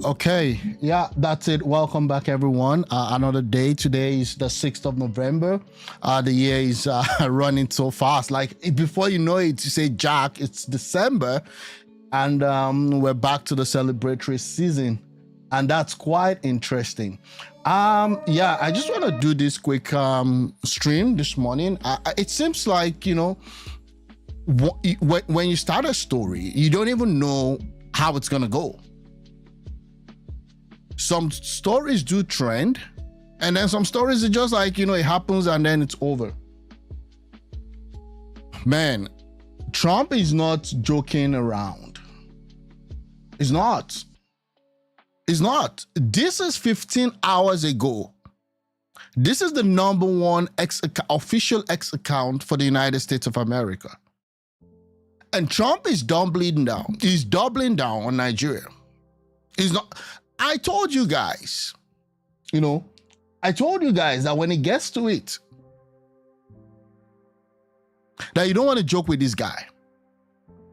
Okay, yeah, that's it. Welcome back, everyone. Another day. Today is the 6th of November. The year is running so fast. Like before you know it, you say, Jack, it's December, and we're back to the celebratory season, and that's quite interesting. Yeah, I just want to do this quick stream this morning. It seems like, you know, when you start a story, you don't even know how it's gonna go. Some stories do trend, and then some stories are just like, you know, it happens and then it's over. Man, Trump is not joking around. He's not. He's not. This is 15 hours ago. This is the number one official X account for the United States of America. And Trump is doubling down. He's doubling down on Nigeria. He's not. I told you guys, you know, I told you guys that when it gets to it, that you don't want to joke with this guy.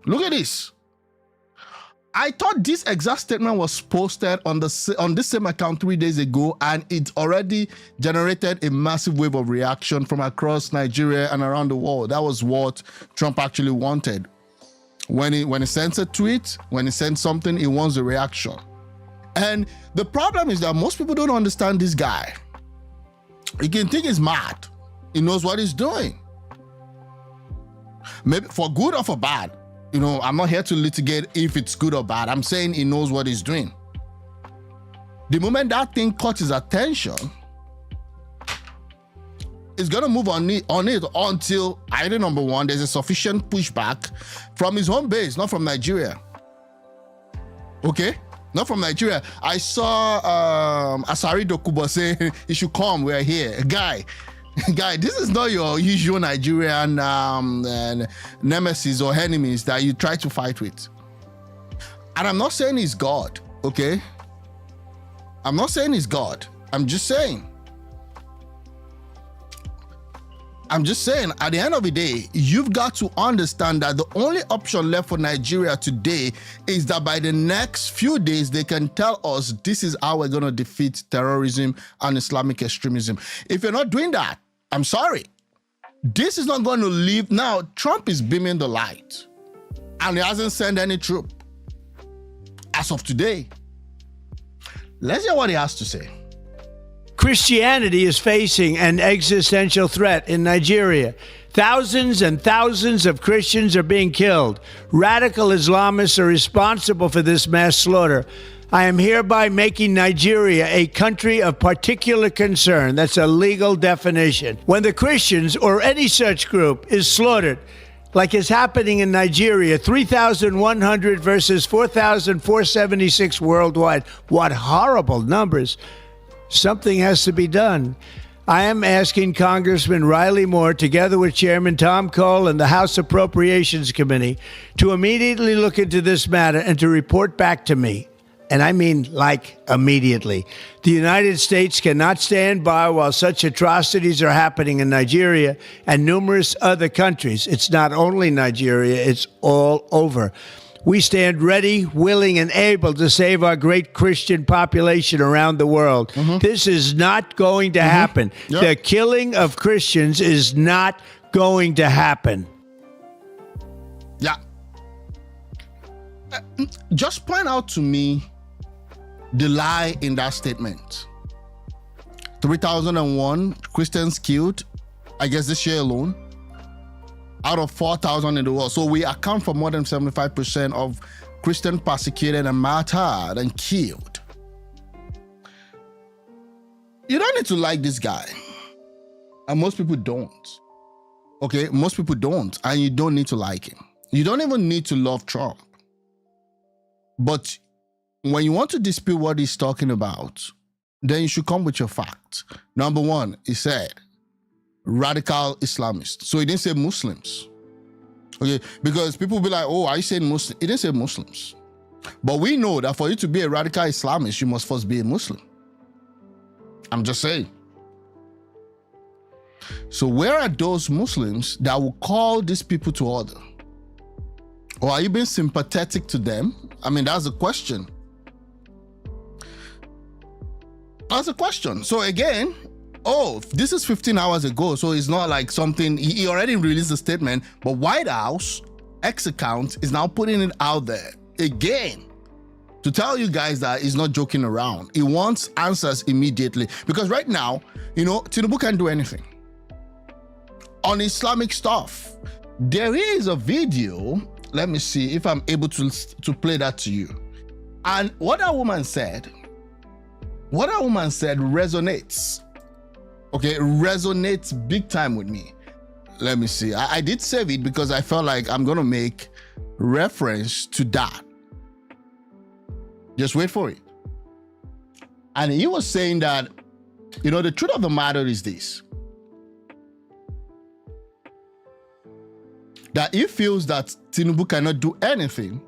Look at this. I thought this exact statement was posted on this same account 3 days ago, and it already generated a massive wave of reaction from across Nigeria and around the world. That was what Trump actually wanted. When he sends a tweet, when he sends something, he wants a reaction. And the problem is that most people don't understand this guy. You can think he's mad. He knows what he's doing. Maybe for good or for bad. You know, I'm not here to litigate if it's good or bad. I'm saying he knows what he's doing. The moment that thing caught his attention, he's gonna move on it until either number one, there's a sufficient pushback from his home base, not from Nigeria. Okay? Not from Nigeria. I saw Asari Dokubo saying, you should come, we're here. Guy, this is not your usual Nigerian nemesis or enemies that you try to fight with. And I'm not saying he's God, okay? I'm not saying he's God. I'm just saying, at the end of the day, you've got to understand that the only option left for Nigeria today is that by the next few days, they can tell us this is how we're going to defeat terrorism and Islamic extremism. If you're not doing that, I'm sorry. This is not going to leave. Now, Trump is beaming the light, and he hasn't sent any troop as of today. Let's hear what he has to say. Christianity is facing an existential threat in Nigeria. Thousands and thousands of Christians are being killed. Radical Islamists are responsible for this mass slaughter. I am hereby making Nigeria a country of particular concern. That's a legal definition. When the Christians or any such group is slaughtered, like is happening in Nigeria, 3,100 versus 4,476 worldwide. What horrible numbers. Something has to be done. I am asking Congressman Riley Moore, together with Chairman Tom Cole and the House Appropriations Committee, to immediately look into this matter and to report back to me. And I mean, like, immediately. The United States cannot stand by while such atrocities are happening in Nigeria and numerous other countries. It's not only Nigeria, it's all over. We stand ready, willing, and able to save our great Christian population around the world. This is not going to happen. Yep. The killing of Christians is not going to happen. Yeah. Just point out to me the lie in that statement. 3,001 Christians killed, I guess this year alone, out of 4,000 in the world. So we account for more than 75% of Christians persecuted and martyred and killed. You don't need to like this guy. And most people don't. Okay, most people don't. And you don't need to like him. You don't even need to love Trump. But when you want to dispute what he's talking about, then you should come with your facts. Number one, he said, radical Islamists. So he didn't say Muslims. Okay, because people will be like, oh, are you saying Muslim? He didn't say Muslims. But we know that for you to be a radical Islamist, you must first be a Muslim. I'm just saying. So where are those Muslims that will call these people to order? Or are you being sympathetic to them? I mean, that's the question. That's a question. So again, oh, this is 15 hours ago, so it's not like something, he already released a statement, but White House X account is now putting it out there again to tell you guys that he's not joking around. He wants answers immediately, because right now, you know, Tinubu can't do anything on Islamic stuff. There is a video, let me see if I'm able to play that to you. And what that woman said resonates. Okay, resonates big time with me. Let me see. I did save it because I felt like I'm gonna make reference to that. Just wait for it. And he was saying that, you know, the truth of the matter is this, that he feels that Tinubu cannot do anything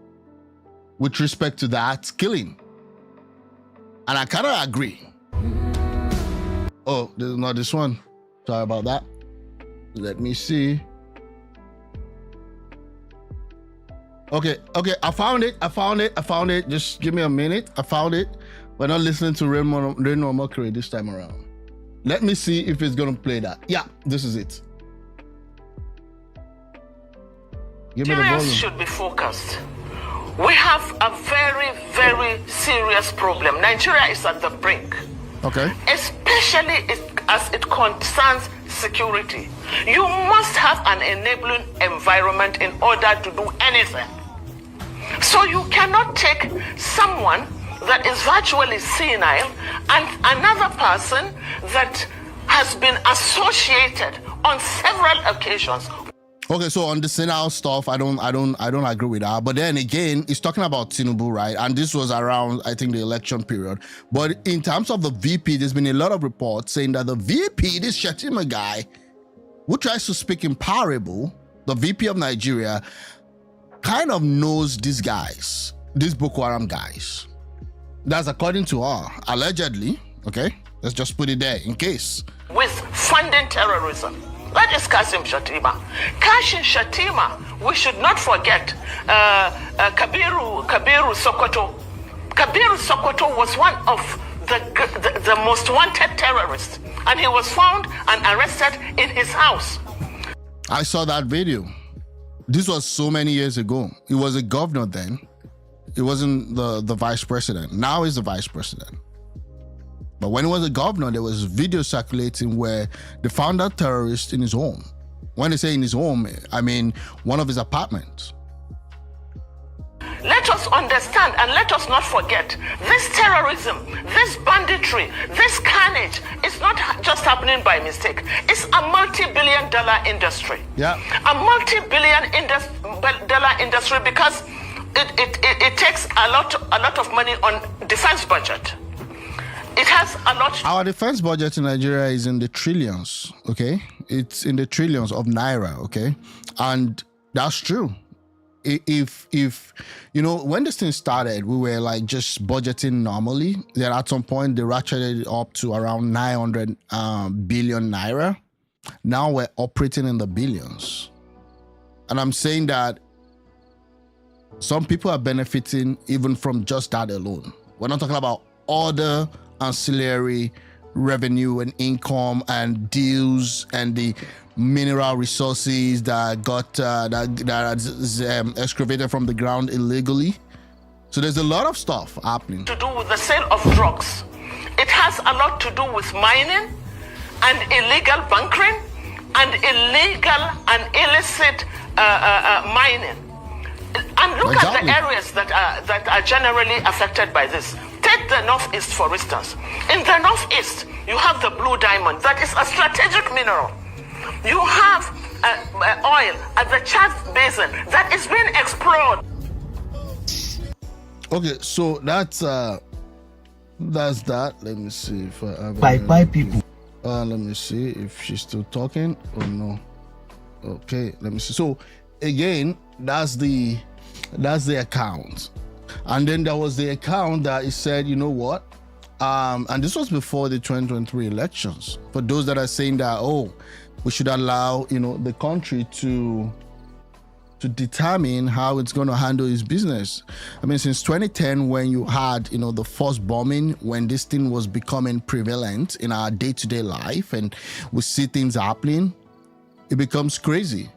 with respect to that killing. And I kind of agree. Oh, this is not this one. Sorry about that. Let me see. Okay, I found it. Just give me a minute. I found it. We're not listening to Rainbow Mercury this time around. Let me see if it's gonna play that. Yeah, this is it. Give me the volume. Should be focused. We have a very, very serious problem. Nigeria is at the brink. Okay. Especially as it concerns security. You must have an enabling environment in order to do anything. So you cannot take someone that is virtually senile and another person that has been associated on several occasions. Okay, so on the senile stuff, I don't agree with that. But then again, it's talking about Tinubu, right? And this was around, I think, the election period. But in terms of the VP, there's been a lot of reports saying that the VP, this Shatima guy, who tries to speak in parable, the VP of Nigeria, kind of knows these guys, these Boko Haram guys. That's according to her, allegedly. Okay, let's just put it there in case. With funding terrorism. That is Kasim Shatima. Kashim Shatima, we should not forget Kabiru Sokoto. Kabiru Sokoto was one of the most wanted terrorists, and he was found and arrested in his house. I saw that video. This was so many years ago. He was a governor then. He wasn't the vice president. Now he's the vice president. But when he was a governor, there was video circulating where they found that terrorist in his home. When they say in his home, I mean one of his apartments. Let us understand and let us not forget, this terrorism, this banditry, this carnage is not just happening by mistake. It's a multi-billion-dollar industry. Yeah. A multi-billion-dollar industry because it takes a lot of money on defense budget. It has a lot. Our defense budget in Nigeria is in the trillions, okay? It's in the trillions of naira, okay? And that's true. If you know, when this thing started, we were like just budgeting normally. Then at some point, they ratcheted it up to around 900 billion naira. Now we're operating in the billions. And I'm saying that some people are benefiting even from just that alone. We're not talking about other ancillary revenue and income and deals and the mineral resources that got that excavated from the ground illegally. So there's a lot of stuff happening. To do with the sale of drugs. It has a lot to do with mining and illegal bunkering and illegal and illicit mining. And look at the areas that are generally affected by this. Take the Northeast, for instance. In the Northeast, you have the blue diamond. That is a strategic mineral. You have oil at the Chad Basin that is being explored. Okay, so that's that. Let me see if I have Bye people. Let me see if she's still talking or no. Okay, let me see. So again, that's the account. And then there was the account that it said, you know what? And this was before the 2023 elections. For those that are saying that, oh, we should allow, the country to determine how it's going to handle its business. I mean, since 2010, when you had, the first bombing, when this thing was becoming prevalent in our day-to-day life and we see things happening, it becomes crazy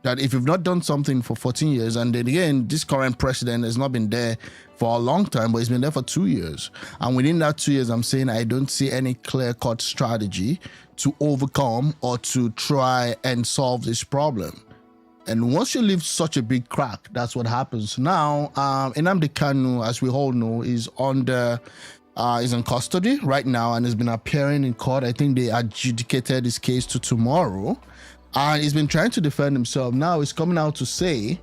that if you've not done something for 14 years, and then again, this current president has not been there for a long time, but he's been there for 2 years. And within that 2 years, I'm saying I don't see any clear-cut strategy to overcome or to try and solve this problem. And once you leave such a big crack, that's what happens. Now, Nnamdi Kanu, as we all know, is in custody right now and has been appearing in court. I think they adjudicated his case to tomorrow. And he's been trying to defend himself. Now he's coming out to say,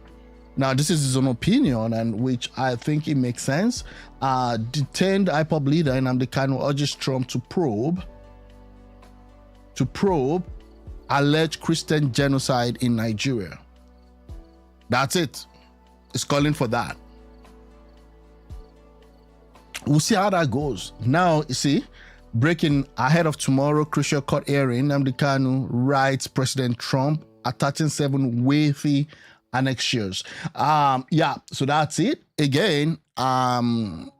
now this is his own opinion, and which I think it makes sense. Detained IPOB leader Nnamdi Kanu urges Trump to probe alleged Christian genocide in Nigeria. That's it. It's calling for that. We'll see how that goes. Now, you see, breaking ahead of tomorrow crucial court hearing, Nnamdi Kanu writes President Trump attaching 7 weighty annexures. So that's it. Again, I'll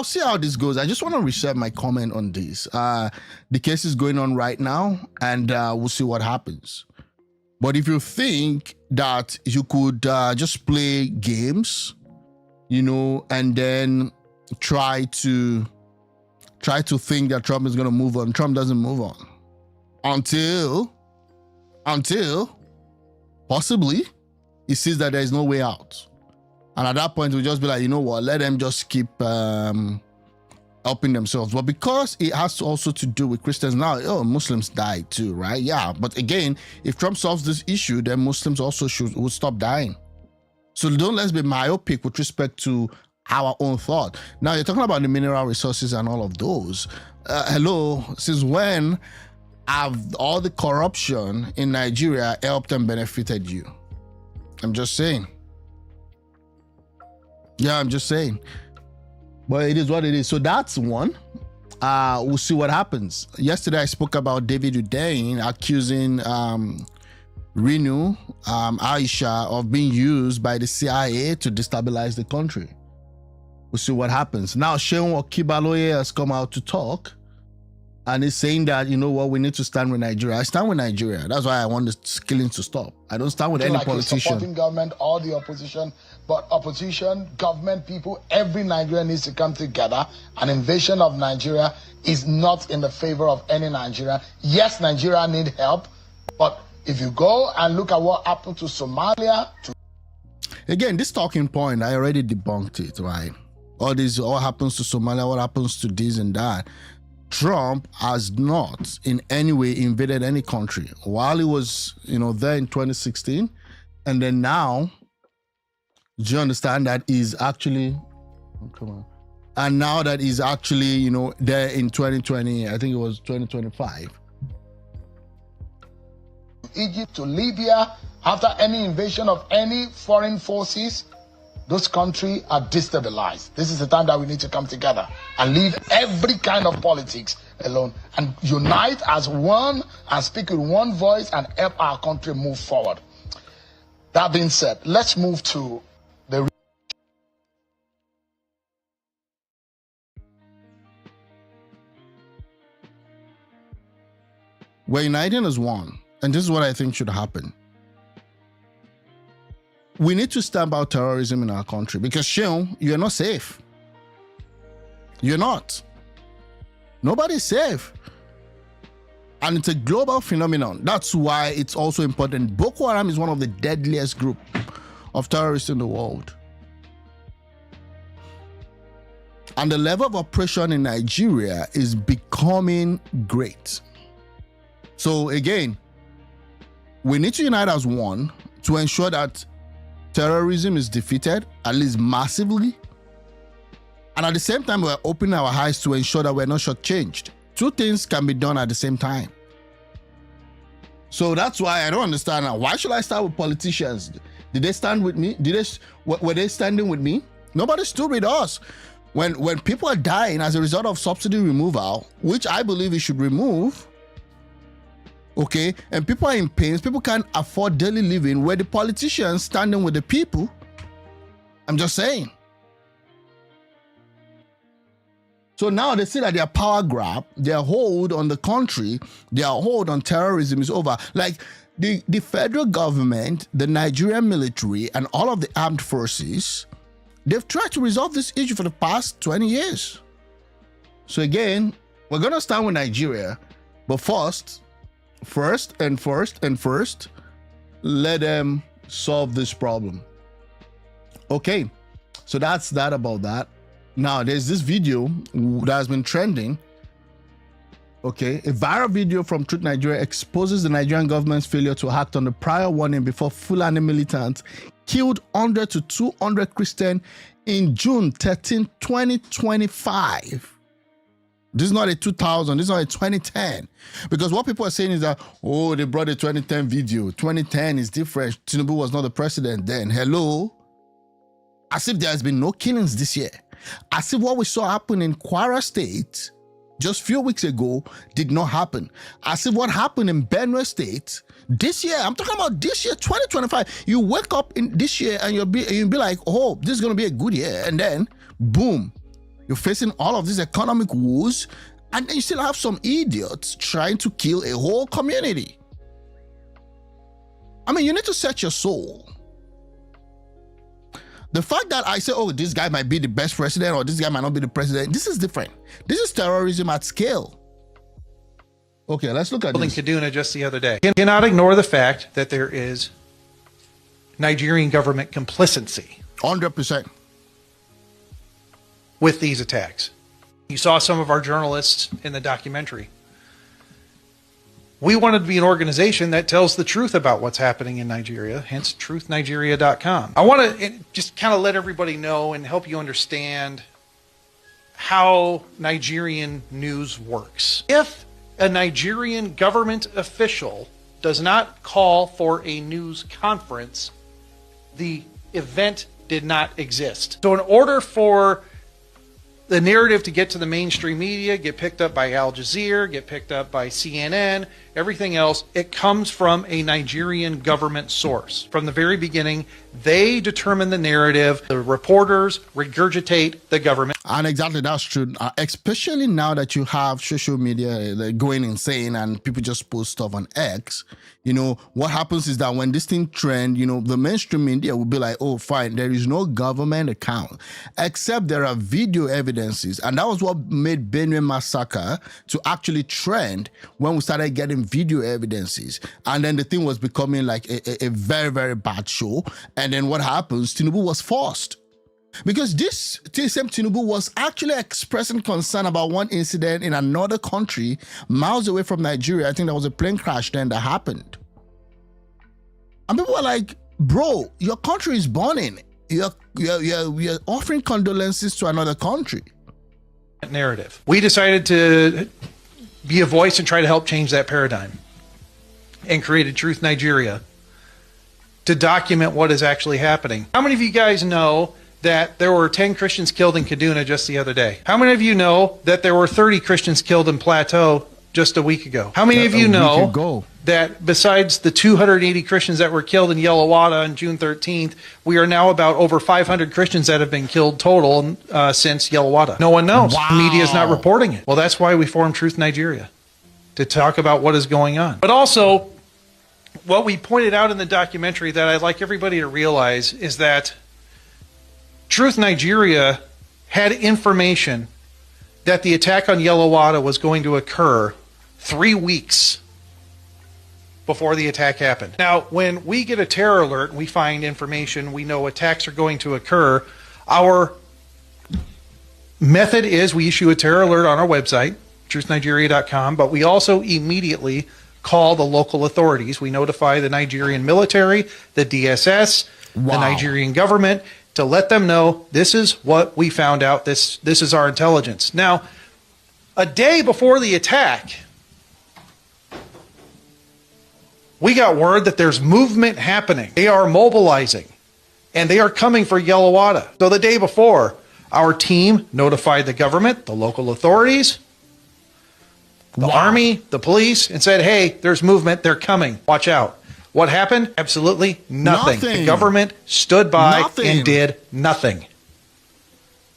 see how this goes. I just want to reserve my comment on this. The case is going on right now, and we'll see what happens. But if you think that you could just play games, and then try to think that Trump is going to move on, Trump doesn't move on until possibly he sees that there is no way out. And at that point, we'll just be like, you know what, let them just keep helping themselves. But because it has also to do with Christians now, Muslims died too, right? Yeah, but again, if Trump solves this issue, then Muslims also would stop dying. So let's be myopic with respect to our own thought. Now, you're talking about the mineral resources and all of those. Hello, since when have all the corruption in Nigeria helped and benefited you? I'm just saying. Yeah, I'm just saying. But it is what it is. So that's one. We'll see what happens. Yesterday, I spoke about David Udain accusing Renu Aisha of being used by the CIA to destabilize the country. We'll see what happens. Now, Sheun Okibaloye has come out to talk and is saying that, you know what, we need to stand with Nigeria. I stand with Nigeria. That's why I want the killing to stop. I don't stand with any politician. Supporting government or the opposition, but opposition, government, people, every Nigerian needs to come together. An invasion of Nigeria is not in the favor of any Nigerian. Yes, Nigeria need help, but if you go and look at what happened to Somalia, again, this talking point, I already debunked it, right? All happens to Somalia, what happens to this and that. Trump has not in any way invaded any country while he was, there in 2016. And then now, do you understand that he's actually, and now that he's actually, there in 2020, I think it was 2025. Egypt to Libya, after any invasion of any foreign forces, those countries are destabilized. This is the time that we need to come together and leave every kind of politics alone and unite as one and speak with one voice and help our country move forward. That being said, let's move to the we're uniting as one, and this is what I think should happen. we need to stamp out terrorism in our country because, Sheon, you're not safe. You're not. Nobody's safe. And it's a global phenomenon. That's why it's also important. Boko Haram is one of the deadliest groups of terrorists in the world. And the level of oppression in Nigeria is becoming great. So again, we need to unite as one to ensure that terrorism is defeated, at least massively. And at the same time, we're opening our eyes to ensure that we're not shortchanged. Two things can be done at the same time. So that's why I don't understand now. Why should I start with politicians? Did they stand with me? Were they standing with me? Nobody stood with us. When people are dying as a result of subsidy removal, which I believe we should remove, okay, and people are in pain, people can't afford daily living, where the politicians standing with the people. I'm just saying. So now they see that their power grab, their hold on the country, their hold on terrorism is over. Like the federal government, the Nigerian military, and all of the armed forces, they've tried to resolve this issue for the past 20 years. So again, we're going to start with Nigeria, but first, let them solve this problem. Okay, so that's that about that. Now, there's this video that has been trending. Okay, a viral video from Truth Nigeria exposes the Nigerian government's failure to act on the prior warning before Fulani militants killed 100 to 200 Christians in June 13, 2025. This is not a 2000, this is not a 2010. Because what people are saying is that, oh, they brought a 2010 video. 2010 is different. Tinubu was not the president then. Hello? As if there has been no killings this year. As if what we saw happen in Kwara State just a few weeks ago did not happen. As if what happened in Benue State this year, I'm talking about this year, 2025, you wake up in this year and you'll be like, oh, this is going to be a good year. And then, boom, you're facing all of these economic woes, and then you still have some idiots trying to kill a whole community. I mean, you need to set your soul. The fact that I say, oh, this guy might be the best president or this guy might not be the president, this is different. This is terrorism at scale. Okay, let's look at this. Kaduna just the other day. You cannot ignore the fact that there is Nigerian government complicity. 100%. With these attacks. You saw some of our journalists in the documentary. We wanted to be an organization that tells the truth about what's happening in Nigeria, hence truthnigeria.com. I want to just kind of let everybody know and help you understand how Nigerian news works. If a Nigerian government official does not call for a news conference, the event did not exist. So in order for the narrative to get to the mainstream media, get picked up by Al Jazeera, get picked up by CNN, everything else, it comes from a Nigerian government source. From the very beginning, they determine the narrative. The reporters regurgitate the government. And exactly, that's true. Especially now that you have social media going insane and people just post stuff on X, you know, what happens is that when this thing trend, you know, the mainstream media will be like, oh, fine, there is no government account, except there are video evidences. And that was what made Benue Massacre to actually trend when we started getting video evidences. And then the thing was becoming like a very, very bad show. And then what happens? Tinubu was forced. Because this same Tinubu was actually expressing concern about one incident in another country miles away from Nigeria. I think there was a plane crash then that happened. And people were like, bro, your country is burning. You're offering condolences to another country. Narrative. We decided to be a voice and try to help change that paradigm and created Truth Nigeria to document what is actually happening. How many of you guys know that there were 10 Christians killed in Kaduna just the other day? How many of you know that there were 30 Christians killed in Plateau just a week ago? How many of you know that besides the 280 Christians that were killed in Yellowwater on June 13th, we are now about over 500 Christians that have been killed total since Yellowwater? No one knows. Wow. The media is not reporting it. Well, that's why we formed Truth Nigeria, to talk about what is going on. But also, what we pointed out in the documentary that I'd like everybody to realize is that Truth Nigeria had information that the attack on Yellowwater was going to occur 3 weeks before the attack happened. Now, when we get a terror alert and we find information, we know attacks are going to occur, our method is we issue a terror alert on our website, truthnigeria.com, but we also immediately call the local authorities. We notify the Nigerian military, the DSS, the Nigerian government, to let them know this is what we found out, this is our intelligence. Now, a day before the attack, we got word that there's movement happening. They are mobilizing, and they are coming for Yellowwater. So the day before, our team notified the government, the local authorities, the army, the police, and said, hey, there's movement, they're coming, watch out. What happened? Absolutely nothing. The government stood by and did nothing.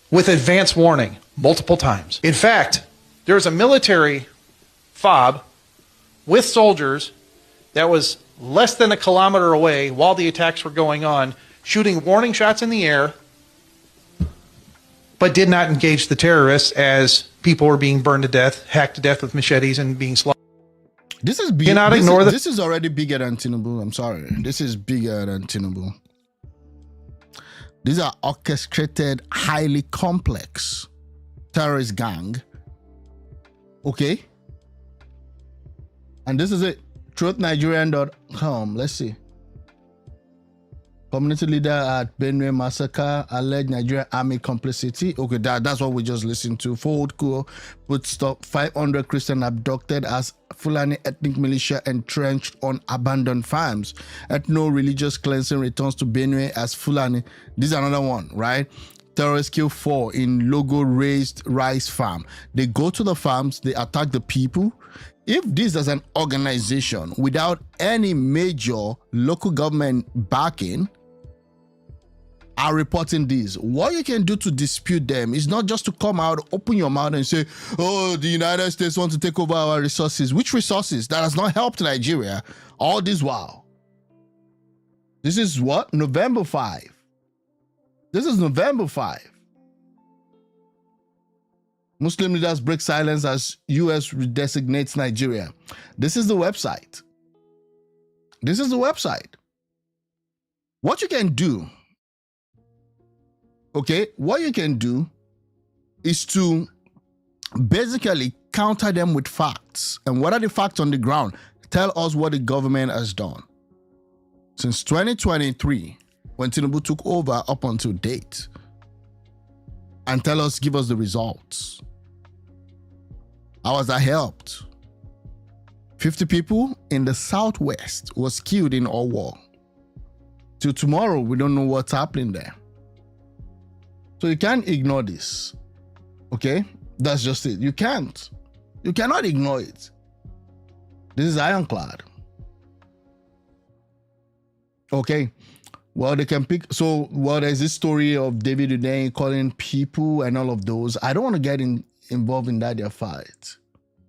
With advance warning, multiple times. In fact, there's a military fob with soldiers that was less than a kilometer away while the attacks were going on, shooting warning shots in the air, but did not engage the terrorists as people were being burned to death, hacked to death with machetes, and being slaughtered. This is big. This is already bigger than Tinubu. I'm sorry. This is bigger than Tinubu. These are orchestrated, highly complex terrorist gang. Okay? And this is it. TruthNigerian.com. Let's see. Community leader at Benue massacre, alleged Nigerian army complicity. Okay, that's what we just listened to. Fold Cool would stop 500 Christian abducted as Fulani ethnic militia entrenched on abandoned farms. Ethno-religious cleansing returns to Benue as Fulani. This is another one, right? Terrorists kill 4 in Logo raised rice farm. They go to the farms, they attack the people. If this is an organization without any major local government backing are reporting this, what you can do to dispute them is not just to come out, open your mouth and say, oh, the United States wants to take over our resources. Which resources? That has not helped Nigeria all this while. This is what? November 5. This is November 5. Muslim leaders break silence as U.S. redesignates Nigeria. This is the website. This is the website. What you can do, okay, what you can do is to basically counter them with facts. And what are the facts on the ground? Tell us what the government has done since 2023, when Tinubu took over up until date. And tell us, give us the results. How has that helped? 50 people in the Southwest was killed in our war. Till tomorrow, we don't know what's happening there. So you can't ignore this. Okay? That's just it. You can't. You cannot ignore it. This is ironclad. Okay. Well, they can pick. So, well, there's this story of David Uday calling people and all of those. I don't want to get involved in that, their fight.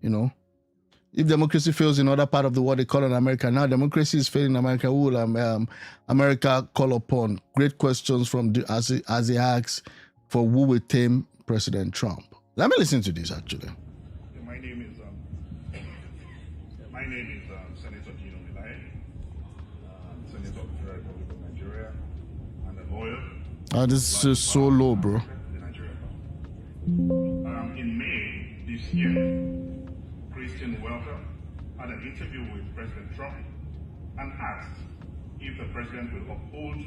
You know, if democracy fails in other part of the world, they call it America. Now, democracy is failing in America. Who will America call upon? Great questions from as he asks for who will tame President Trump. Let me listen to this, actually. My name is Senator GENOCIDE, Senator of the Republic of Nigeria, and a lawyer. Oh, this is so low, bro. In May this year, Christian Welker had an interview with President Trump and asked if the president will uphold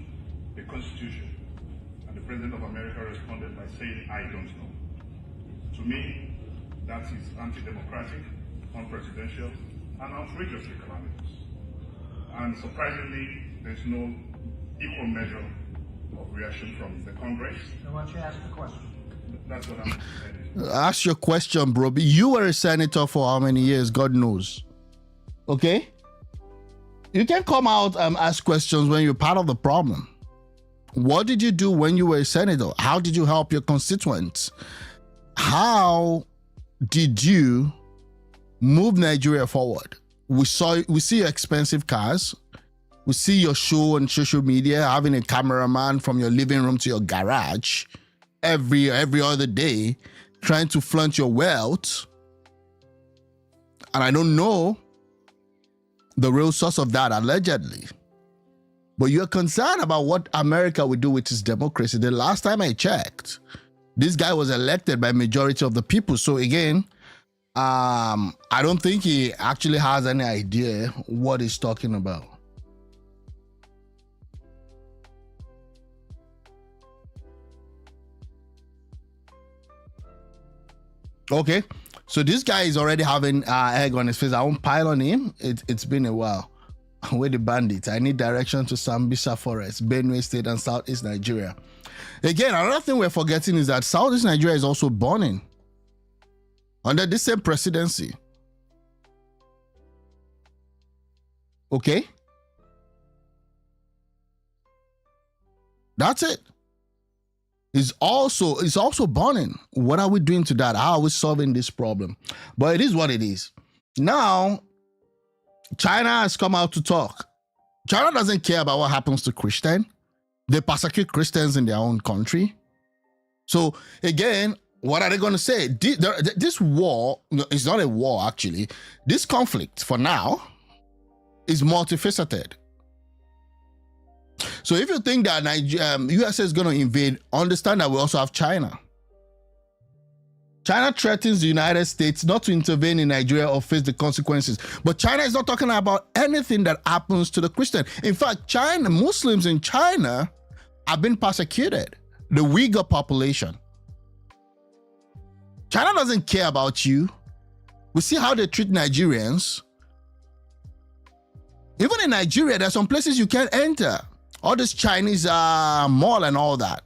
the Constitution. And the President of America responded by saying, I don't know. To me, that is anti-democratic, unpresidential, and outrageously calamitous. And surprisingly, there's no equal measure of reaction from the Congress. So why don't you ask the question? That's what I'm saying. Ask your question, bro. You were a senator for how many years? God knows. Okay? You can come out and ask questions when you're part of the problem. What did you do when you were a senator? How did you help your constituents? How did you move Nigeria forward? we see your expensive cars. We see your show on social media, having a cameraman from your living room to your garage every other day, trying to flaunt your wealth. And I don't know the real source of that, allegedly. But you're concerned about what America would do with its democracy. The last time I checked, this guy was elected by majority of the people. So again, I don't think he actually has any idea what he's talking about. Okay, so this guy is already having egg on his face. I won't pile on him. It's been a while. Where the bandits? I need direction to Sambisa Forest, Benue State, and Southeast Nigeria. Again, another thing we're forgetting is that Southeast Nigeria is also burning under this same presidency. Okay, that's it. It's also burning. What are we doing to that? How are we solving this problem? But it is what it is. Now, China has come out to talk. China doesn't care about what happens to Christians. They persecute Christians in their own country. So again, what are they going to say? This war is not a war, actually. This conflict, for now, is multifaceted. So if you think that USA is going to invade, understand that we also have China. China threatens the United States not to intervene in Nigeria or face the consequences. But China is not talking about anything that happens to the Christian. In fact, Muslims in China have been persecuted. The Uyghur population. China doesn't care about you. We see how they treat Nigerians. Even in Nigeria, there are some places you can't enter. All this Chinese mall and all that.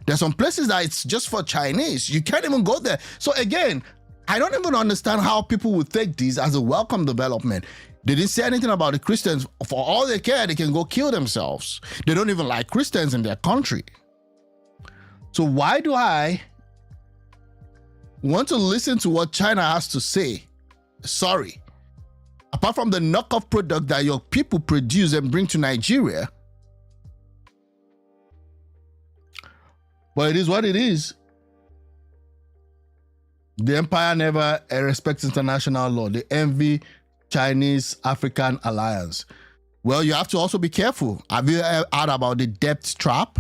There's some places that it's just for Chinese. You can't even go there. So again, I don't even understand how people would take this as a welcome development. They didn't say anything about the Christians. For all they care, they can go kill themselves. They don't even like Christians in their country. So why do I want to listen to what China has to say? Sorry. Apart from the knockoff product that your people produce and bring to Nigeria. But it is what it is. The empire never respects international law. They envy Chinese-African alliance. Well, you have to also be careful. Have you heard about the debt trap?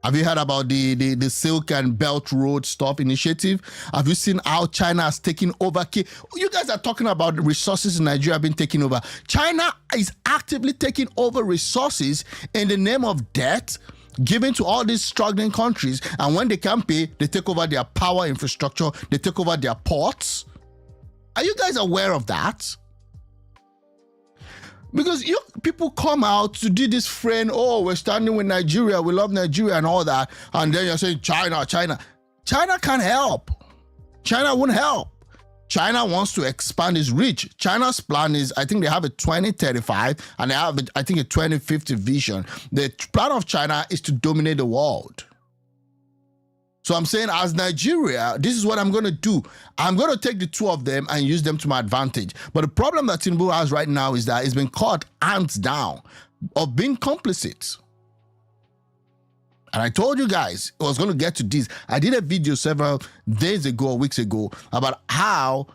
Have you heard about the Silk and Belt Road Stop initiative? Have you seen how China has taken over? You guys are talking about the resources in Nigeria being taken over. China is actively taking over resources in the name of debt given to all these struggling countries, and when they can't pay, they take over their power infrastructure, they take over their ports. Are you guys aware of that? Because people come out to do this friend, oh, we're standing with Nigeria, we love Nigeria and all that, and then you're saying China. China can't help. China won't help. China wants to expand its reach. China's plan is, I think they have a 2035 and they have, I think, a 2050 vision. The plan of China is to dominate the world. So I'm saying, as Nigeria, this is what I'm going to do. I'm going to take the two of them and use them to my advantage. But the problem that Tinubu has right now is that he's been caught hands down of being complicit. And I told you guys I was going to get to this. I did a video several days ago, or weeks ago, about how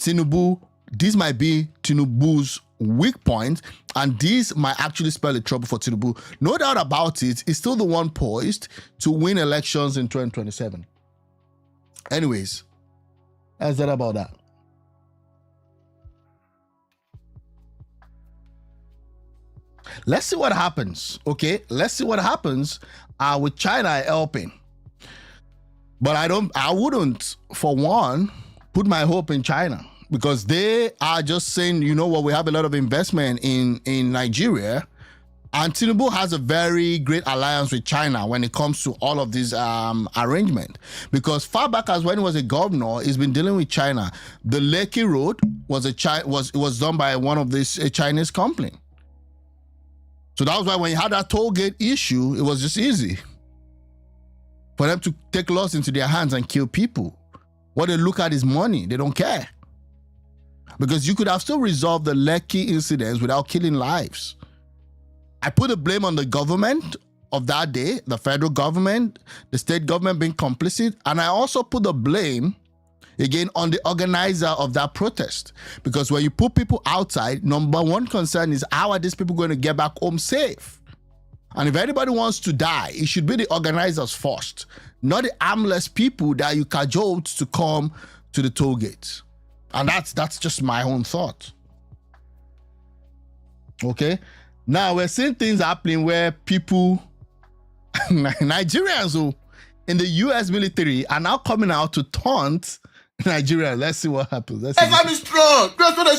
Tinubu, this might be Tinubu's weak point, and this might actually spell a trouble for Tinubu. No doubt about it, he's still the one poised to win elections in 2027. Anyways, that's that about that. Let's see what happens, okay? Let's see what happens with China helping. But I wouldn't, for one, put my hope in China, because they are just saying, you know what, we have a lot of investment in Nigeria, and Tinubu has a very great alliance with China when it comes to all of these arrangement. Because far back as when he was a governor, he's been dealing with China. The Lekki Road was done by one of these Chinese company. So that was why when you had that toll gate issue, it was just easy for them to take laws into their hands and kill people. What they look at is money. They don't care. Because you could have still resolved the Lekki incidents without killing lives. I put the blame on the government of that day, the federal government, the state government being complicit, and I also put the blame again on the organizer of that protest. Because when you put people outside, number one concern is how are these people going to get back home safe? And if anybody wants to die, it should be the organizers first, not the armless people that you cajoled to come to the toll gates. And that's just my own thought. Okay? Now we're seeing things happening where people, Nigerians who in the US military are now coming out to taunt Nigeria. Let's see what happens. Let's see. I'm strong. Girls with the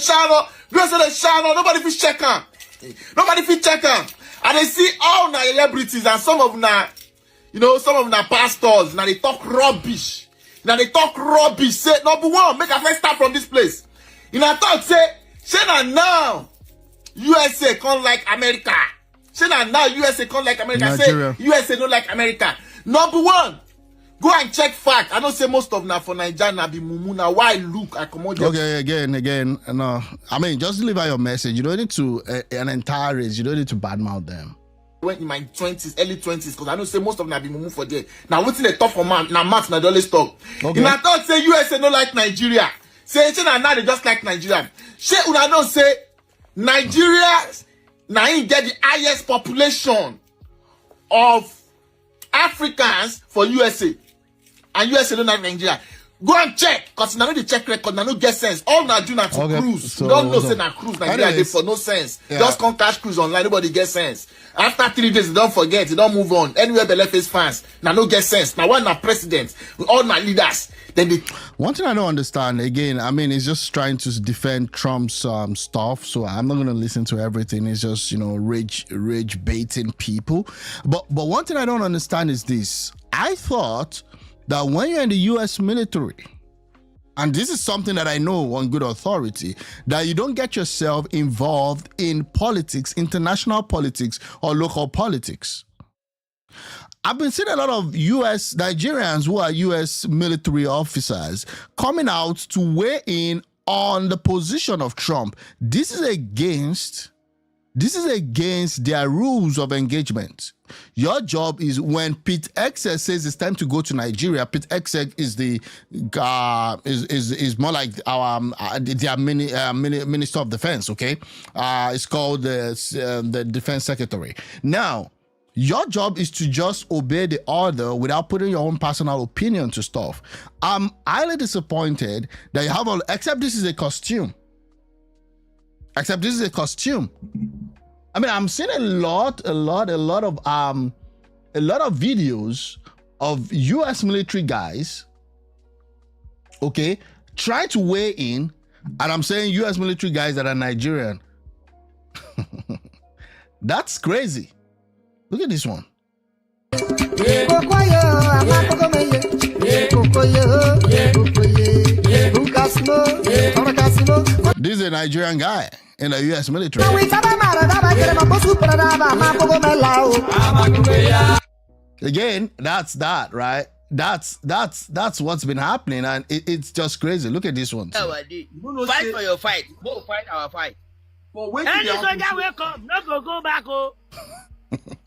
shadow. Nobody fit check on. And they see all na celebrities and some of na, some of na pastors. Now they talk rubbish. Say number one, make a first start from this place. I thought say now USA can't like America. Say now USA can't like America. Nigeria. Say USA don't like America. Number one. Go and check fact. I don't say most of na for Nigeria be mumu. Now why look I come on. Okay, again. No, I mean just deliver your message. You don't need to an entire race. You don't need to badmouth them. Went in my 20s, early 20s, because I don't say most of them be mumu for there. Now what's in the top for man? Now Max na always talk. Okay. And I thought say USA don't like Nigeria. Say now they just like Nigeria. Say una don't say Nigeria now he get the highest population of Africans for USA. And USA don't like Nigeria. Go and check, because now they check record, now no get sense. All now do not to cruise. So, don't know say na cruise Nigeria they for no sense. Yeah. Just come cash cruise online, nobody get sense. After 3 days, they don't forget, they don't move on. Anywhere the left face fans, now no get sense. Now one na president, all na leaders. Then they One thing I don't understand, again, I mean, it's just trying to defend Trump's stuff, so I'm not going to listen to everything. It's just, rage baiting people. But one thing I don't understand is this. I thought that when you're in the U.S. military, and this is something that I know on good authority, that you don't get yourself involved in politics, international politics, or local politics. I've been seeing a lot of U.S. Nigerians who are U.S. military officers coming out to weigh in on the position of Trump. This is against their rules of engagement. Your job is when Pete Hegseth says it's time to go to Nigeria. Pete Hegseth is the is more like our their Minister of Defense. Okay, it's called the Defense Secretary. Now, your job is to just obey the order without putting your own personal opinion to stuff. I'm highly disappointed that you have except this is a costume. I mean, I'm seeing a lot of videos of U.S. military guys, okay, trying to weigh in, and I'm saying U.S. military guys that are Nigerian. That's crazy. Look at this one. This is a Nigerian guy in the U.S. military. Again, that's that, right? That's what's been happening, and it's just crazy. Look at this one. Fight for your fight. Go fight our fight. Any soldier will come, not go back home.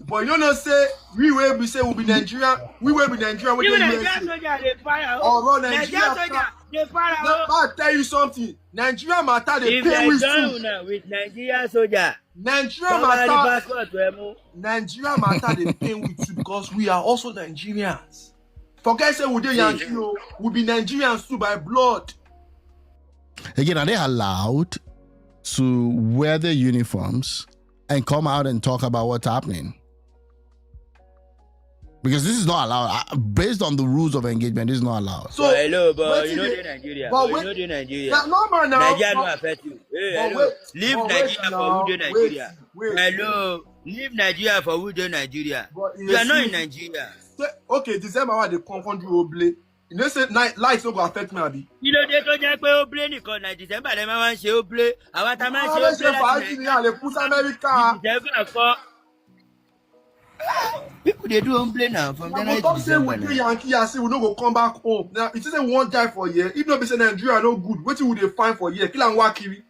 But you know, say we will be say we'll be Nigeria. We will be Nigeria. We Even Nigerian soldier they fire. Oh, Nigerian soldier they fire. I'll tell you something. Nigeria matter they If pay they with done food. with Nigerian soldier, Nigeria matter they pay with food because we are also Nigerians. Forget say we Yankee, we'll be Nigerians too by blood. Again, are they allowed to wear their uniforms and come out and talk about what's happening? Because this is not allowed. Based on the rules of engagement, this is not allowed. So, hello, but you know the Nigeria. But you know the Nigeria. No, Nigeria no affect you. Hey, hello. Leave Nigeria for who do Nigeria. Hello. Leave Nigeria for who do Nigeria. You are not in Nigeria. Okay, December why they confund you oble. You know say lights no go affect me abi. You know they don't just play oble nìkan na December dem máa ń ṣe oble. Àwa tá máa ń ṣe oble láti Nigeria. Le push America. December kọ́. People they do humble now from But January to don't say December. we dey Yankee and say we no go come back home. Now, it is a one die for a year. If no be say Nigeria no good, wetin we dey find for a year? Kill and wakiri.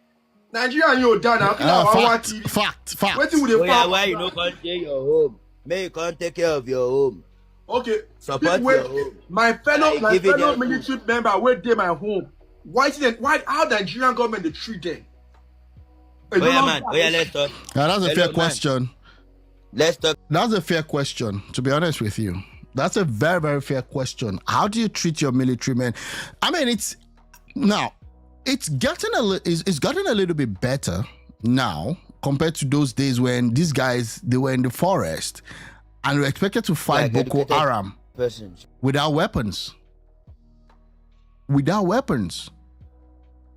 Nigeria and you die now. Kill and wakiri. Fact. Wetin we dey Oh yeah, find? why you no come take your home? May you come take care of your home. Okay. Support People your home. my fellow give it their military member wey dey my home. Why how the Nigerian government dey treat them? Oh yeah, man. Oh yeah, let's talk. Now, that's a Hello, fair man. question. Let's talk. That's a fair question, to be honest with you. That's a very, very fair question. How do you treat your military men? I mean, it's gotten a little bit better now compared to those days when these guys, they were in the forest and were expected to fight Like Boko educated Haram persons. without weapons.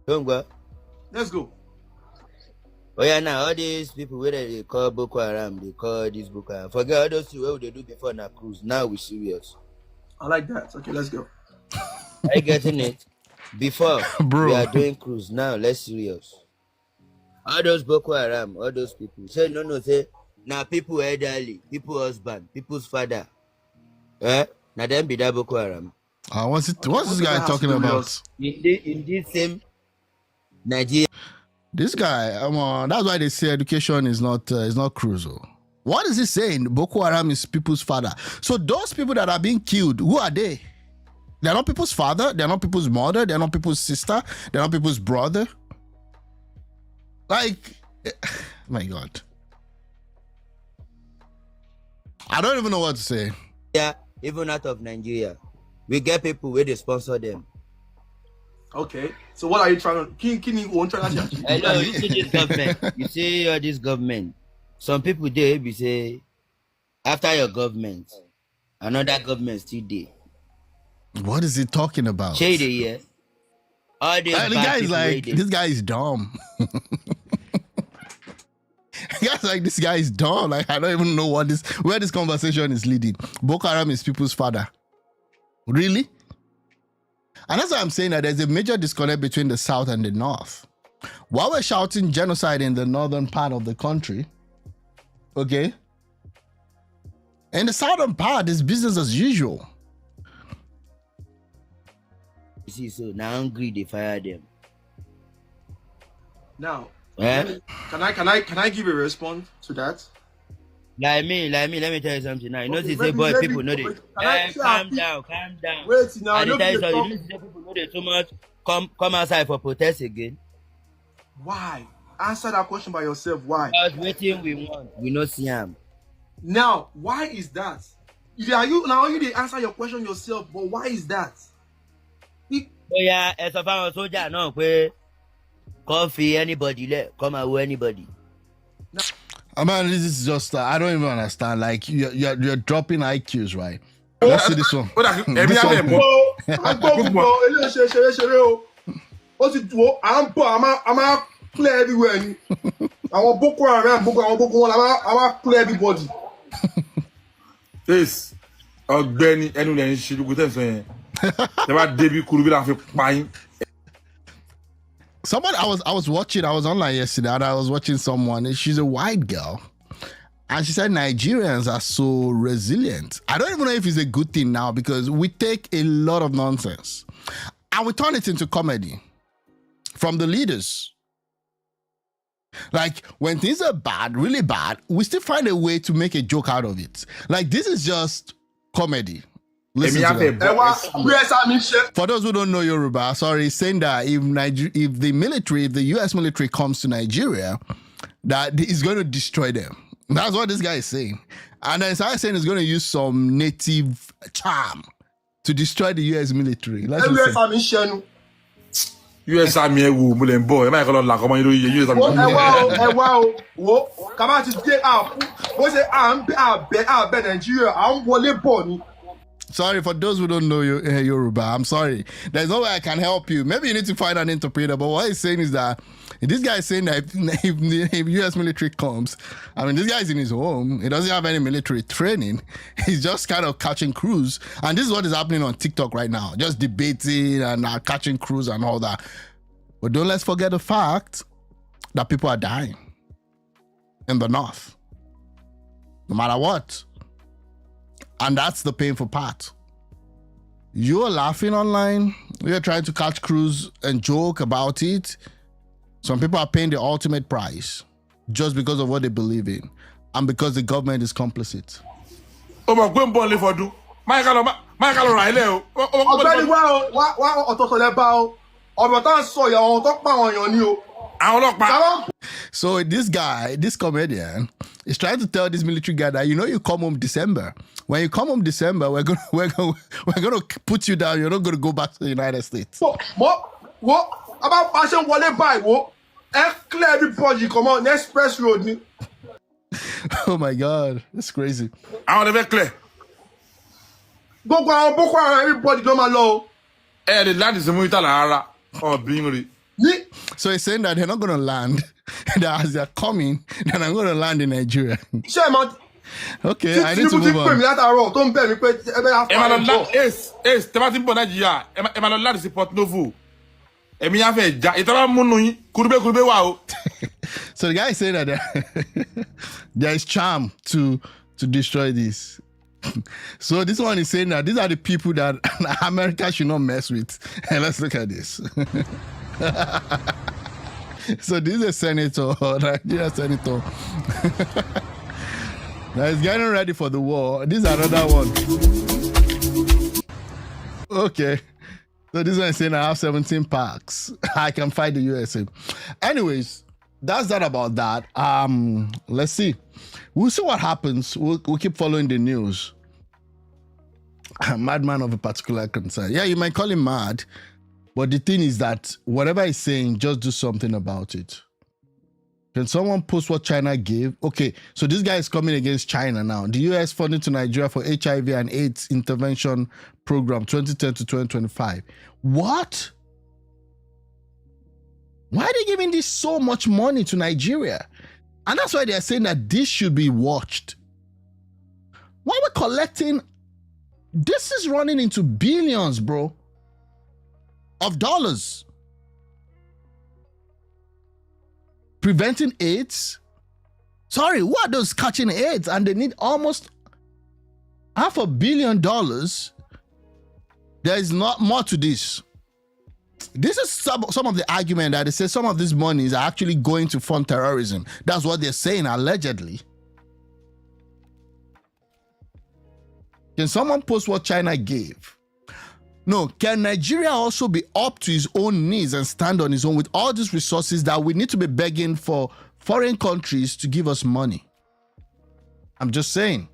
Don't go. Let's go. Oh yeah, now all these people where they call Boko Haram, they call this Boko Haram. Forget all those things what they do before na cruise. Now we serious. I like that. Okay, let's go. Are you getting it? Before Bro. we are doing cruise. Now let's serious. All those Boko Haram, all those people. Say no, say now people elderly, people husband, people's father. Now them be that Boko Haram. What's this guy talking about? In this same Nigeria. This guy, that's why they say education is not crucial. What is he saying? Boko Haram is people's father. So those people that are being killed, who are they? They're not people's father. They're not people's mother. They're not people's sister. They're not people's brother. Like, my God. I don't even know what to say. Yeah, even out of Nigeria, we get people where they sponsor them. Okay. So what are you trying to Hello, you see this government. You see all this government. Some people there be say after your government, another government still there. What is he talking about? Shady, yeah. All these The guy is like, this guy is dumb. Guys like, this guy is dumb. Like, I don't even know where this conversation is leading. Boko Haram is people's father. Really? And that's why I'm saying that there's a major disconnect between the South and the North. While we're shouting genocide in the northern part of the country, okay, in the southern part, it's business as usual. You see, so now hungry they fire them. Now, Eh? can I give a response to that? Like me, let me tell you something now. You know, Okay, say boy, maybe- people know they. Calm down. Wait, now, I look tell you at the something. top. You know, say people know they too much. Come outside for protest again. Why? Answer that question by yourself. Why? Because waiting we want, we no see him. Now, why is that? You did answer your question yourself, but why is that? Oh yeah, as of our soldier, no, where coffee anybody let come away anybody. Man, this is just, I don't even understand. Like, you're dropping IQs, right? Let's see this one. This one. Clear everywhere. I want Boko Haram, I want clear everybody. Yes. Ọ̀gbẹ́ni ẹnu lẹ́yìn ṣe lóko tẹ̀sán yẹn. Ẹ bá débi kúrú bí la fi pa yín. Somebody, I was online yesterday and I was watching someone, and she's a white girl. And she said Nigerians are so resilient. I don't even know if it's a good thing now because we take a lot of nonsense and we turn it into comedy from the leaders. Like when things are bad, really bad, we still find a way to make a joke out of it. Like this is just comedy. Listen to them. For those who don't know Yoruba, sorry, saying that if the US military comes to Nigeria, that it's going to destroy them. That's what this guy is saying. And then started saying he's going to use some native charm to destroy the US military. Let's listen. US Army ewu mo lè ń bọ̀ ẹ má yẹ kọ́ lọ là kọ́ mọ́ yín lórí US Army. ẹ wá o wo kàmá ti dé bó ṣe àbẹ Nàìjíríà à ń wọlé bọ̀ ni. Sorry, for those who don't know Yoruba, I'm sorry. There's no way I can help you. Maybe you need to find an interpreter. But what he's saying is that this guy is saying that if US military comes, I mean, this guy's in his home. He doesn't have any military training. He's just kind of catching crews. And this is what is happening on TikTok right now. Just debating and catching crews and all that. But don't let's forget the fact that people are dying in the North. No matter what. And that's the painful part. You're laughing online. You're trying to catch cruise and joke about it. Some people are paying the ultimate price just because of what they believe in and because the government is complicit. Ọ̀gbẹ́ni wá ọ̀tọ̀ọ̀tọ̀ lẹ́bàá o. Ọ̀rọ̀ tá à ń sọ yẹn àwọn tó pa àwọn èèyàn ni o. Àwọn ọlọ́pàá. So this guy, this comedian, is trying to tell this military guy that, you come home December. When you come home December, we're gonna put you down. You're not gonna go back to the United States. What about passion wọlé báyìí wo? Clear everybody come on express road ni. Oh my God, that's crazy. Àwọn ọ̀dẹ̀ fẹ́ clear. Gbogbo àwọn Boko Haram everybody ló máa lọ o. The land is mú ìtàlá ara ọ̀bìn rí. So he's saying that they're not going to land. That as they're coming, then I'm going to land in Nigeria. Okay, I need to move on. So the guy is saying that there is charm to destroy this. So this one is saying that these are the people that America should not mess with. And let's look at this. So this is a senator, Nigeria senator. Now he's getting ready for the war. This is another one. Okay. So this one is saying I have 17 packs. I can fight the USA. Anyways, that's that about that. Let's see. We'll see what happens. We'll keep following the news. A madman of a particular concern. Yeah, you might call him mad. But the thing is that whatever he's saying, just do something about it. Can someone post what China gave? Okay, so this guy is coming against China now. The US funding to Nigeria for HIV and AIDS intervention program 2010 to 2025. What? Why are they giving this so much money to Nigeria? And that's why they're saying that this should be watched. Why we're collecting? This is running into billions, bro, of dollars. Preventing AIDS? Sorry, who are those catching AIDS? And they need almost $500 million. There is not more to this. This is some of the argument that they say some of these monies are actually going to fund terrorism. That's what they're saying, allegedly. Can someone post what China gave? No, can Nigeria also be up to his own needs and stand on his own with all these resources that we need to be begging for foreign countries to give us money? I'm just saying.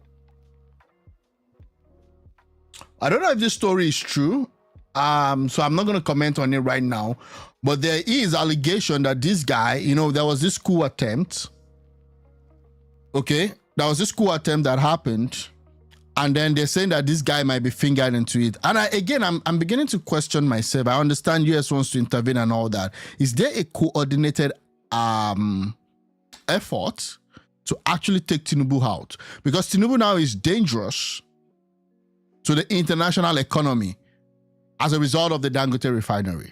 I don't know if this story is true, so I'm not going to comment on it right now. But there is allegation that this guy, there was this coup attempt. Okay, there was this coup attempt that happened. And then they're saying that this guy might be fingered into it. And I'm beginning to question myself. I understand US wants to intervene and all that. Is there a coordinated effort to actually take Tinubu out? Because Tinubu now is dangerous to the international economy as a result of the Dangote refinery.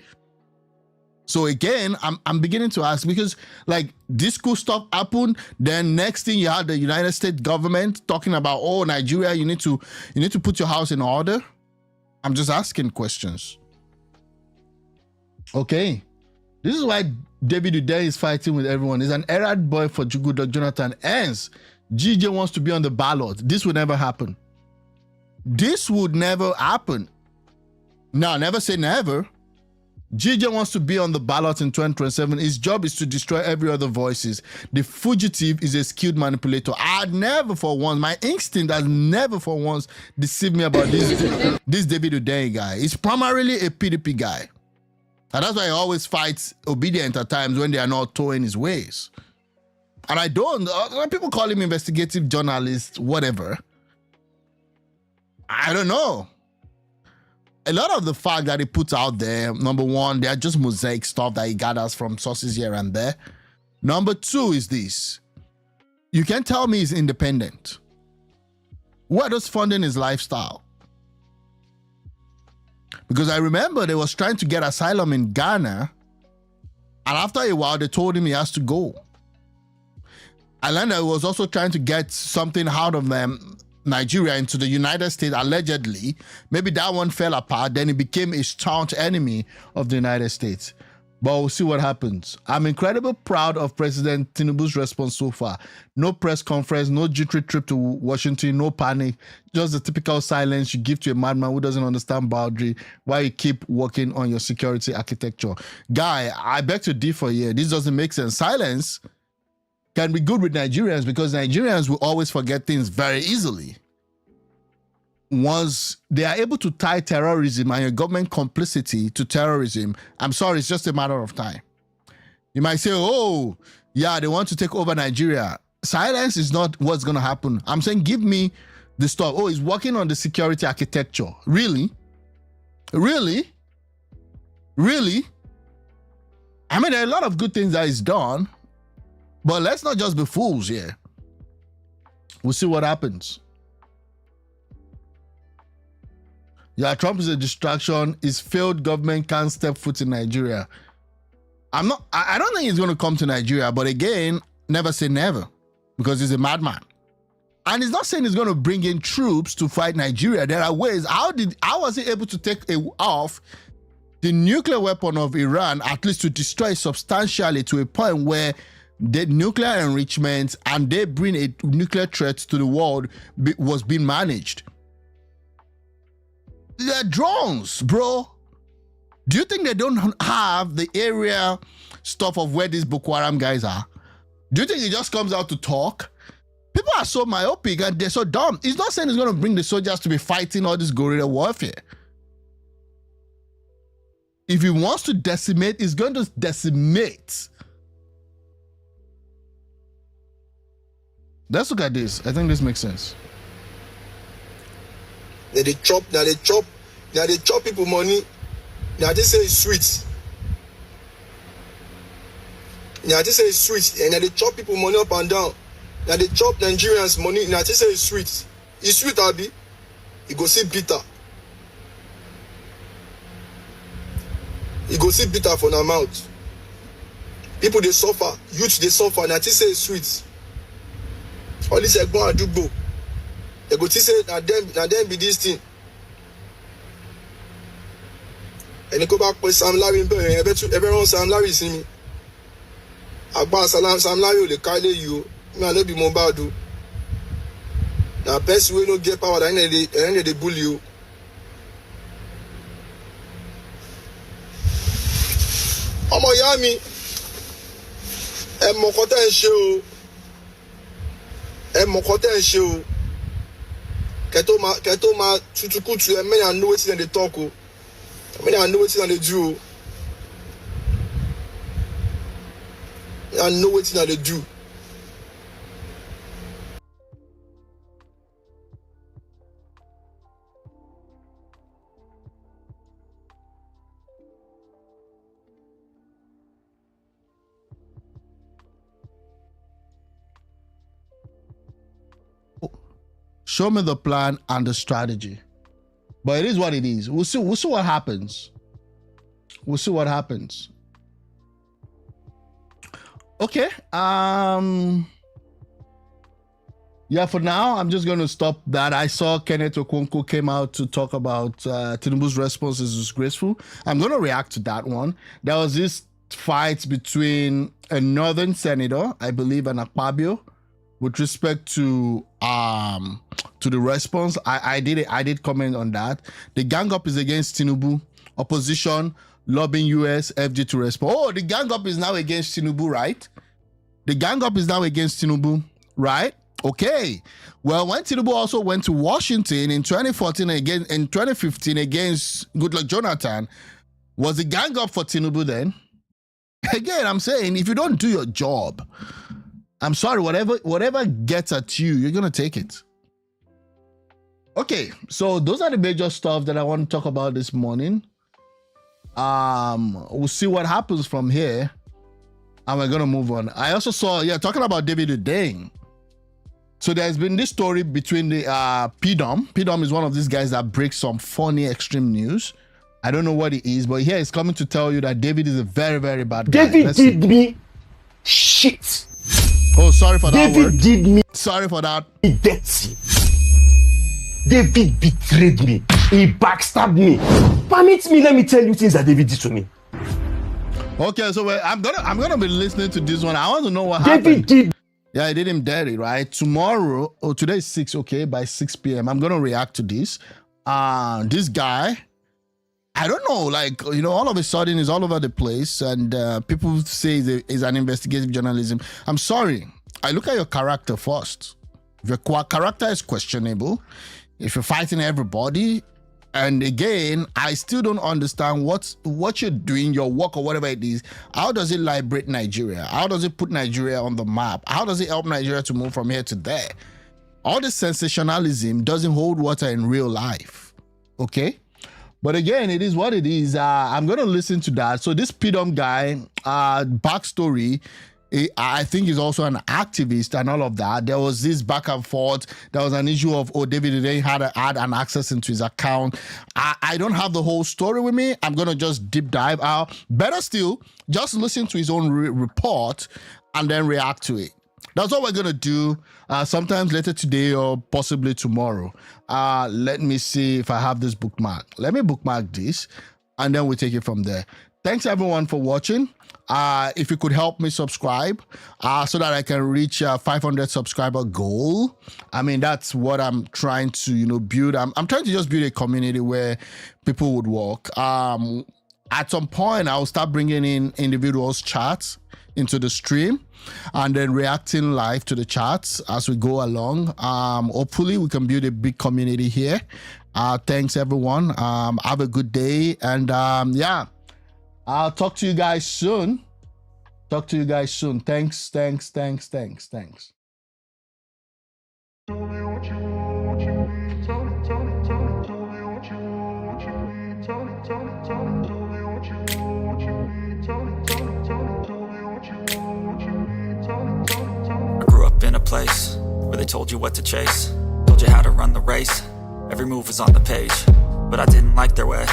So again, I'm beginning to ask, because like this cool stuff happened, then next thing you had the United States government talking about, oh, Nigeria, you need to put your house in order. I'm just asking questions. Okay. This is why David Uday is fighting with everyone. He's an errand boy for Goodluck Jonathan. Hence, GJ wants to be on the ballot. This would never happen. This would never happen. Now, never say never. GJ wants to be on the ballot in 2027. His job is to destroy every other voices. The fugitive is a skilled manipulator. I'd never for once, my instinct has never for once deceived me about this David Uday guy. He's primarily a PDP guy. And that's why he always fights obedient at times when they are not towing his ways. And I don't, people call him investigative journalist, whatever. I don't know. A lot of the fact that he puts out there, number one, they're just mosaic stuff that he gathers from sources here and there. Number two is this. You can tell me he's independent. What is funding his lifestyle? Because I remember they was trying to get asylum in Ghana, and after a while, they told him he has to go. And then they was also trying to get something out of them Nigeria into the United States, allegedly. Maybe that one fell apart, then it became a staunch enemy of the United States. But we'll see what happens. I'm incredibly proud of President Tinubu's response so far. No press conference, no jittery trip to Washington, no panic, just the typical silence you give to a madman who doesn't understand boundary while you keep working on your security architecture. Guy, I beg to differ here. This doesn't make sense. Silence can be good with Nigerians because Nigerians will always forget things very easily. Once they are able to tie terrorism and your government complicity to terrorism, I'm sorry, it's just a matter of time. You might say, oh, yeah, they want to take over Nigeria. Silence is not what's going to happen. I'm saying give me the stuff. Oh, he's working on the security architecture. Really? Really? Really? I mean, there are a lot of good things that he's done, but let's not just be fools here. We'll see what happens. Yeah, Trump is a distraction. His failed government can't step foot in Nigeria. I don't think he's going to come to Nigeria, but again, never say never, because he's a madman. And he's not saying he's going to bring in troops to fight Nigeria. There are ways. How was he able to take off the nuclear weapon of Iran, at least to destroy it substantially to a point where the nuclear enrichment and they bring a nuclear threat to the world was being managed? They're drones, bro. Do you think they don't have the area stuff of where these Boko Haram guys are? Do you think he just comes out to talk? People are so myopic and they're so dumb. He's not saying he's going to bring the soldiers to be fighting all this guerrilla warfare. If he wants to decimate, he's going to decimate. Let's look at this. I think this makes sense. Now they chop people money. Now they say it's sweet. Now they say it's sweet. And now they chop people money up and down. Now they chop Nigerians money. Now they say it's sweet. It's sweet, Abi. You go see bitter. You go see bitter for their mouth. People they suffer. Youth they suffer. Now they say it's sweet. All this Egbon Adugbo. They go to say that them be this thing. And you go back with Sam Larry in everyone Sam Larry see me. Agba Sam Larry will carry you. Me I no be Mobadu. Now person will not get power and they bully you. Ọmọ ìyá mi. Ẹ mọ̀ nǹkan tẹ́ ń ṣe o. Ẹ mọ̀ nǹkan tẹ́ ń ṣe o. Kẹtó máa tutukutu ẹ mẹ́rin àná wetin dem dey talk o. Mẹ́rin àná wetin dem dey do o. I know wetin dem dey do. Show me the plan and the strategy. But it is what it is. We'll see what happens. We'll see what happens. Okay. Yeah, for now, I'm just going to stop that. I saw Kenneth Okonkwo came out to talk about Tinubu's response is disgraceful. I'm going to react to that one. There was this fight between a northern senator, I believe, and Akpabio, with respect to the response. I did comment on that. The gang up is against Tinubu. Opposition lobbying US FG to respond. Oh, the gang up is now against Tinubu, right? The gang up is now against Tinubu, right? Okay. Well, when Tinubu also went to Washington in 2014 again, in 2015 against Goodluck Jonathan, was the gang up for Tinubu then? Again, I'm saying if you don't do your job, I'm sorry, whatever gets at you, you're gonna take it. Okay, so those are the major stuff that I want to talk about this morning. We'll see what happens from here, and we're gonna move on. I also saw, talking about David Udeng. So there's been this story between the PDOM. PDOM is one of these guys that breaks some funny extreme news. I don't know what it is, but here he's coming to tell you that David is a very, very bad guy. David did me shit. Oh, sorry for that word. David did me sorry for that. dirty. David betrayed me. He backstabbed me. Permit me, let me tell you things that David did to me. Okay, so I'm gonna be listening to this one. I want to know what David happened. did. Yeah, I did him dirty, right? Tomorrow, today is 6, okay, by 6 p.m. I'm gonna react to this. This guy, I don't know, like, you know, all of a sudden he's all over the place, and people say it's an investigative journalism. I'm sorry. I look at your character first. If your character is questionable, if you're fighting everybody, and again, I still don't understand what you're doing, your work or whatever it is. How does it liberate Nigeria? How does it put Nigeria on the map? How does it help Nigeria to move from here to there? All this sensationalism doesn't hold water in real life, okay? But again, it is what it is. I'm going to listen to that. So this Pidom guy, backstory, I think he's also an activist and all of that. There was this back and forth. There was an issue of, David Ray had an access into his account. I don't have the whole story with me. I'm going to just deep dive out. Better still, just listen to his own report and then react to it. That's what we're going to do sometimes later today or possibly tomorrow. Let me see if I have this bookmark. Let me bookmark this and then we'll take it from there. Thanks everyone for watching. If you could help me subscribe so that I can reach a 500 subscriber goal. I mean, that's what I'm trying to, build. I'm trying to just build a community where people would work. At some point, I'll start bringing in individuals' chats into the stream and then reacting live to the chats as we go along. Hopefully, we can build a big community here. Thanks, everyone. Have a good day. And yeah. I'll talk to you guys soon. Thanks. I grew up in a place where they told you what to chase, told you how to run the race. Every move was on the page, but I didn't like their way.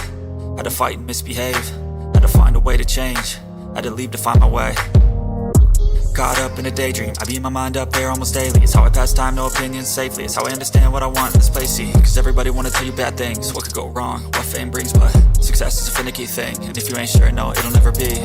Had to fight and misbehave, had to find a way to change, had to leave to find my way. Caught up in a daydream, I beat my mind up there almost daily. It's how I pass time, no opinions safely. It's how I understand what I want in this place, see. Cause everybody wanna tell you bad things, what could go wrong, what fame brings. But success is a finicky thing, and if you ain't sure, no, it'll never be.